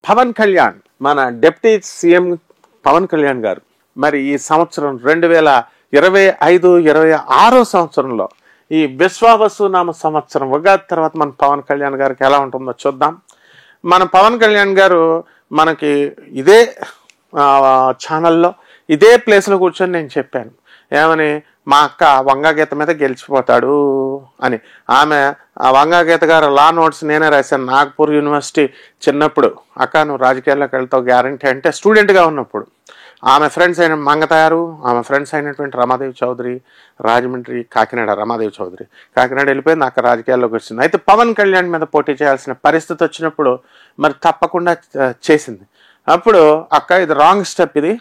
పవన్ కళ్యాణ్, మన deputy CM Pawan Kalyan గారు మరి ఈ సంవత్సరం 2025-26 సంవత్సరంలో ఈ విశ్వావసు నామ సంవత్సరం ఉగాది తర్వాత మన పవన్ కళ్యాణ్ గారికి ఎలా ఉంటుందో చూద్దాం. మన పవన్ కళ్యాణ్ గారు మనకి ఇదే ఛానల్లో ఇదే ప్లేస్లో కూర్చొని నేను చెప్పాను ఏమని, మా అక్క వంగాగీత మీద గెలిచిపోతాడు అని. ఆమె వంగాగీత గారు లా నోట్స్ నేనే రాశాను నాగపూర్ యూనివర్సిటీ చిన్నప్పుడు. అక్క నువ్వు రాజకీయాల్లోకి వెళ్తావు గ్యారంటీ అంటే స్టూడెంట్గా ఉన్నప్పుడు. ఆమె ఫ్రెండ్స్ అయిన మంగతాయారు, ఆమె ఫ్రెండ్స్ అయినటువంటి రమాదేవి చౌదరి, రాజమండ్రి, కాకినాడ రమాదేవి చౌదరి కాకినాడ వెళ్ళిపోయింది, అక్కడ రాజకీయాల్లోకి వచ్చింది. అయితే పవన్ కళ్యాణ్ మీద పోటీ చేయాల్సిన పరిస్థితి వచ్చినప్పుడు మరి తప్పకుండా చేసింది. అప్పుడు అక్క ఇది రాంగ్ స్టెప్, ఇది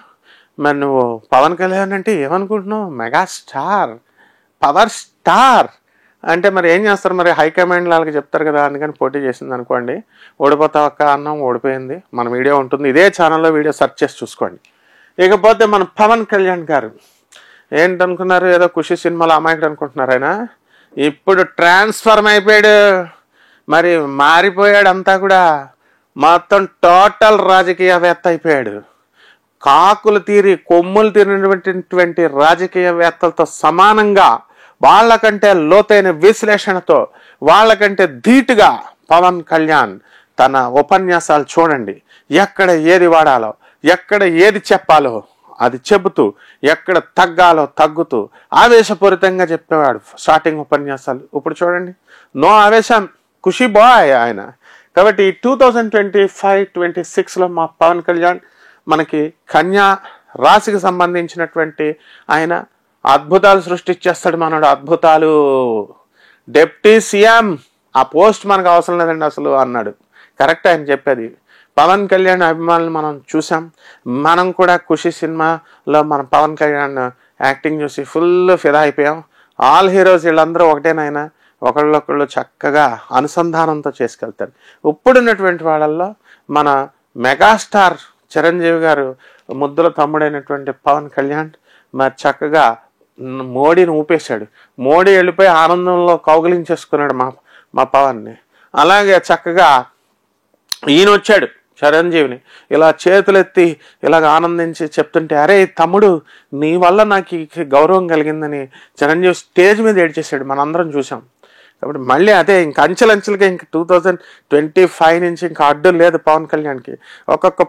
మరి నువ్వు పవన్ కళ్యాణ్ అంటే ఏమనుకుంటున్నావు, మెగాస్టార్, పవర్ స్టార్ అంటే మరి ఏం చేస్తారు, మరి హైకమాండ్ వాళ్ళకి చెప్తారు కదా, అందుకని పోటీ చేసింది అనుకోండి. ఓడిపోతావు అక్క అన్నాం, ఓడిపోయింది. మన వీడియో ఉంటుంది, ఇదే ఛానల్లో వీడియో సెర్చ్ చేసి చూసుకోండి. ఇకపోతే మన పవన్ కళ్యాణ్ గారు ఏంటనుకున్నారు, ఏదో ఖుషి సినిమాలో అమాయకుడు అనుకుంటున్నారు. ఆయన ఇప్పుడు ట్రాన్స్ఫర్మ్ అయిపోయాడు, మరి మారిపోయాడు, అంతా కూడా మొత్తం టోటల్ రాజకీయవేత్త అయిపోయాడు. కాకులు తీరి కొమ్ములు తీరినటువంటి రాజకీయవేత్తలతో సమానంగా వాళ్ళకంటే లోతైన విశ్లేషణతో వాళ్ళకంటే ధీటుగా పవన్ కళ్యాణ్ తన ఉపన్యాసాలు చూడండి. ఎక్కడ ఏది వాడాలో, ఎక్కడ ఏది చెప్పాలో అది చెబుతూ, ఎక్కడ తగ్గాలో తగ్గుతూ ఆవేశపూరితంగా చెప్పేవాడు స్టార్టింగ్ ఉపన్యాసాలు. ఇప్పుడు చూడండి, నో ఆవేశం, ఖుషి బాయ్ ఆయన. కాబట్టి 2025-26లో మా పవన్ కళ్యాణ్ మనకి కన్యా రాశికి సంబంధించినటువంటి ఆయన అద్భుతాలు సృష్టించేస్తాడు. మనోడు అద్భుతాలు, డిప్యూటీ సీఎం ఆ పోస్ట్ మనకు అవసరం లేదండి అసలు అన్నాడు. కరెక్ట్ ఆయన చెప్పేది. పవన్ కళ్యాణ్ అభిమానులు మనం చూసాం. మనం కూడా ఖుషి సినిమాలో మన పవన్ కళ్యాణ్ యాక్టింగ్ చూసి ఫుల్ ఫిదా అయిపోయాం. ఆల్ హీరోస్ వీళ్ళందరూ ఒకటేనైనా, ఒకళ్ళొకళ్ళు చక్కగా అనుసంధానంతో చేసుకెళ్తారు. ఇప్పుడున్నటువంటి వాళ్ళల్లో మన మెగాస్టార్ చిరంజీవి గారు ముద్దుల తమ్ముడైనటువంటి పవన్ కళ్యాణ్ మరి చక్కగా మోడీని ఊపేశాడు. మోడీ వెళ్ళిపోయి ఆనందంలో కౌగిలించేసుకున్నాడు మా పవన్ని. అలాగే చక్కగా ఈయన వచ్చాడు చిరంజీవిని ఇలా చేతులెత్తి ఇలాగ ఆనందించి చెప్తుంటే, అరే తమ్ముడు నీ వల్ల నాకు ఈ గౌరవం కలిగిందని చిరంజీవి స్టేజ్ మీద ఏడ్చేసాడు, మనందరం చూసాం. కాబట్టి మళ్ళీ అదే ఇంక అంచెలంచెలుగా ఇంక 2025 నుంచి ఇంకా అడ్డు లేదు పవన్ కళ్యాణ్కి. ఒక్కొక్క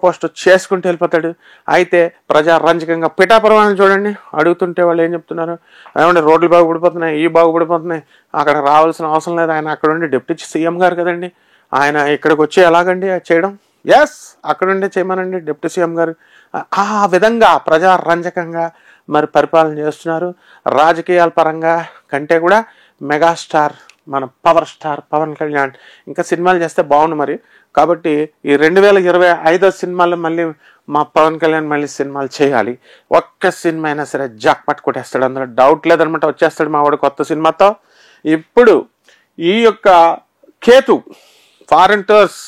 పోస్ట్ చేసుకుంటూ వెళ్ళిపోతాడు. అయితే ప్రజారంజకంగా పిఠాపురం చూడండి, అడుగుతుంటే వాళ్ళు ఏం చెప్తున్నారు, ఏమంటే రోడ్లు బాగుపడిపోతున్నాయి, ఈ బాగుపడిపోతున్నాయి, అక్కడ రావాల్సిన అవసరం లేదు, ఆయన అక్కడ ఉండి డిప్యూటీ సీఎం గారు కదండి, ఆయన ఇక్కడికి వచ్చి ఎలాగండి చేయడం, ఎస్ అక్కడుండే చేయమనండి డిప్యూటీ సీఎం గారు. ఆ విధంగా ప్రజారంజకంగా మరి పరిపాలన చేస్తున్నారు. రాజకీయాల పరంగా కంటే కూడా మెగాస్టార్ మన పవర్ స్టార్ పవన్ కళ్యాణ్ ఇంకా సినిమాలు చేస్తే బాగుండు మరి. కాబట్టి ఈ 2025 సినిమాల్లో మళ్ళీ మా పవన్ కళ్యాణ్ మళ్ళీ సినిమాలు చేయాలి. ఒక్క సినిమా అయినా సరే జాక్పాట్ కొట్టేస్తాడు, అందులో డౌట్ లేదనమాట. వచ్చేస్తాడు మా వాడు కొత్త సినిమాతో. ఇప్పుడు ఈ యొక్క కేతు ఫారెన్ టూర్స్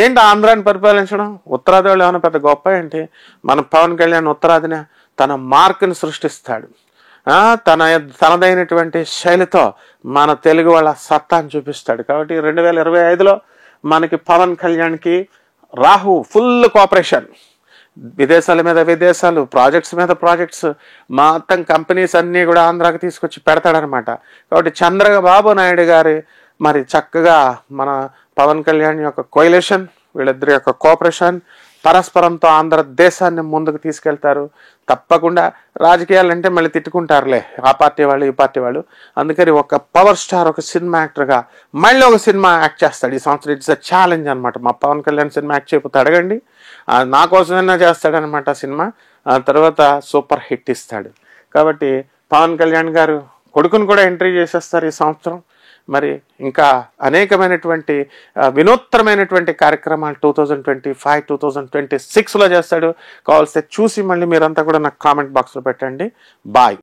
ఏంటి ఆంధ్రాని పరిపాలించడం, ఉత్తరాది వాళ్ళు ఏమైనా పెద్ద గొప్ప ఏంటి? మన పవన్ కళ్యాణ్ ఉత్తరాదిన తన మార్కుని సృష్టిస్తాడు. తనదైనటువంటి శైలితో మన తెలుగు వాళ్ళ సత్తాను చూపిస్తాడు. కాబట్టి 2025లో మనకి పవన్ కళ్యాణ్కి రాహు ఫుల్ కోఆపరేషన్, విదేశాల మీద విదేశాలు, ప్రాజెక్ట్స్ మీద ప్రాజెక్ట్స్, మొత్తం కంపెనీస్ అన్నీ కూడా ఆంధ్రాకి తీసుకొచ్చి పెడతాడనమాట. కాబట్టి చంద్రబాబు నాయుడు గారి మరి చక్కగా మన పవన్ కళ్యాణ్ యొక్క కోయిలేషన్, వీళ్ళిద్దరి యొక్క కోఆపరేషన్ పరస్పరంతో ఆంధ్రదేశాన్ని ముందుకు తీసుకెళ్తారు. తప్పకుండా రాజకీయాలు అంటే మళ్ళీ తిట్టుకుంటారులే ఆ పార్టీ వాళ్ళు ఈ పార్టీ వాళ్ళు. అందుకని ఒక పవర్ స్టార్ ఒక సినిమా యాక్టర్గా మళ్ళీ ఒక సినిమా యాక్ట్ చేస్తాడు ఈ సంవత్సరం. ఇట్స్ అ ఛాలెంజ్ అనమాట. మా పవన్ కళ్యాణ్ సినిమా యాక్ట్ చేయకపోతే అడగండి, నా కోసమైనా చేస్తాడనమాట సినిమా. ఆ తర్వాత సూపర్ హిట్ ఇస్తాడు. కాబట్టి పవన్ కళ్యాణ్ గారు కొడుకును కూడా ఎంట్రీ చేసేస్తారు ఈ సంవత్సరం. మరి ఇంకా అనేకమైనటువంటి వినూత్నమైనటువంటి కార్యక్రమాలు 2025-2026లో చేస్తాడు. కావాల్సి చూసి మళ్ళీ మీరంతా కూడా నాకు కామెంట్ బాక్స్లో పెట్టండి. బాయ్.